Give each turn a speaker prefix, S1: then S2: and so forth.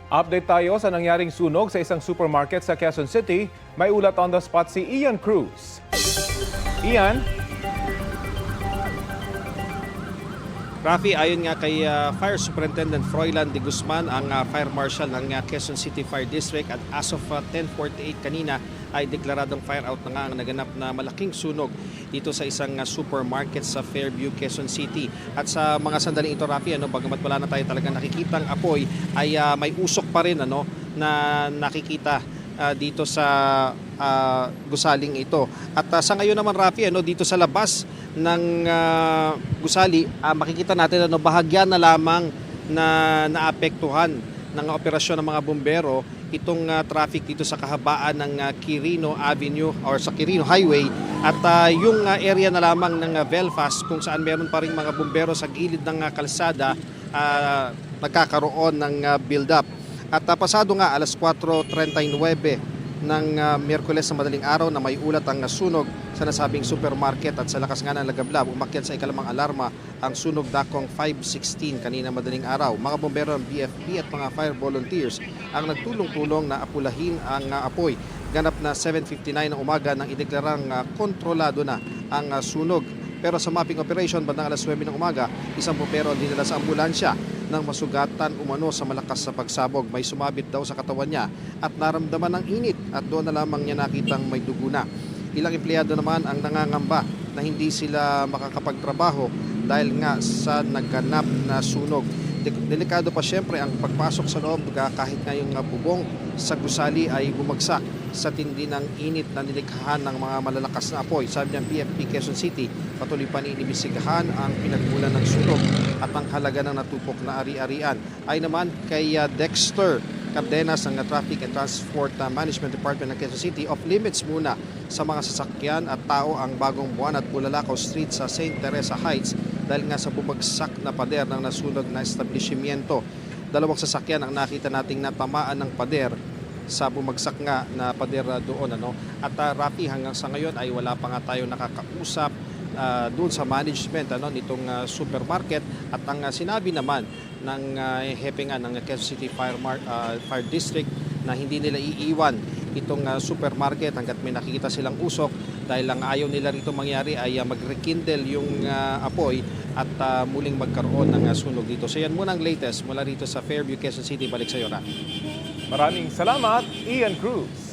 S1: Update tayo sa nangyaring sunog sa isang supermarket sa Quezon City. May ulat on the spot si Ian Cruz. Ian?
S2: Rafi, ayon nga kay Fire Superintendent Froilan de Guzman, ang Fire Marshal ng Quezon City Fire District, at as of 10:48 kanina ay deklaradong fire out na nga ang naganap na malaking sunog dito sa isang supermarket sa Fairview, Quezon City. At sa mga sandaling ito, Rafi, bagamat wala na tayo talagang nakikitang apoy, ay may usok pa rin na nakikita dito sa gusaling ito. At sa ngayon naman, Rafi, dito sa labas ng gusali, makikita natin bahagyan na lamang na naapektuhan ng operasyon ng mga bumbero itong traffic dito sa kahabaan ng Quirino Avenue or sa Quirino Highway, at yung area na lamang ng Belfast kung saan meron pa ring mga bumbero sa gilid ng kalsada, nagkakaroon ng build-up. At pasado nga alas 4:39 ng Miyerkules na madaling araw na may ulat ang sunog sa nasabing supermarket, at sa lakas nga ng lagablab, umakyat sa ikalimang alarma ang sunog dakong 5:16 kanina madaling araw. Mga bombero ng BFP at mga fire volunteers ang nagtulong-tulong na apulahin ang apoy. Ganap na 7:59 ng umaga nang ideklarang kontrolado na ang sunog. Pero sa mapping operation, bandang alas 9 ng umaga, isang bombero ang dinala sa ambulansya nang masugatan umano sa malakas na pagsabog. May sumabit daw sa katawan niya at naramdaman ng init, at doon na lamang niya nakitang may dugo na. Ilang empleyado naman ang nangangamba na hindi sila makakapagtrabaho dahil nga sa naganap na sunog. Delikado pa siyempre ang pagpasok sa loob kahit nga yung bubong sa gusali ay bumagsak sa tindi ng init na nilikhahan ng mga malalakas na apoy. Sabi ng PFP Quezon City, patuloy pa inimbestigahan ang pinagmulan ng sunog at ang halaga ng natupok na ari-arian. Ay naman kay Dexter Cardenas ng Traffic and Transport Management Department ng Quezon City, off limits muna sa mga sasakyan at tao ang Bagong Buwan at Bulalakaw Street sa St. Teresa Heights dahil nga sa bumagsak na pader ng nasunog na establishmento. Dalawang sasakyan ang nakita nating natamaan ng pader sa bumagsak nga na pader doon. At Rafi, hanggang sa ngayon ay wala pa nga tayo nakakausap doon sa management nitong supermarket, at ang sinabi naman ng hepe nga ng Quezon City Fire District na hindi nila iiwan itong supermarket hanggat may nakikita silang usok, dahil lang ayaw nila rito mangyari ay mag-rekindle yung apoy at muling magkaroon ng sunog dito. So yan muna ang latest mula rito sa Fairview, Quezon City. Balik sa iyo, Rafi.
S1: Maraming salamat, Ian Cruz.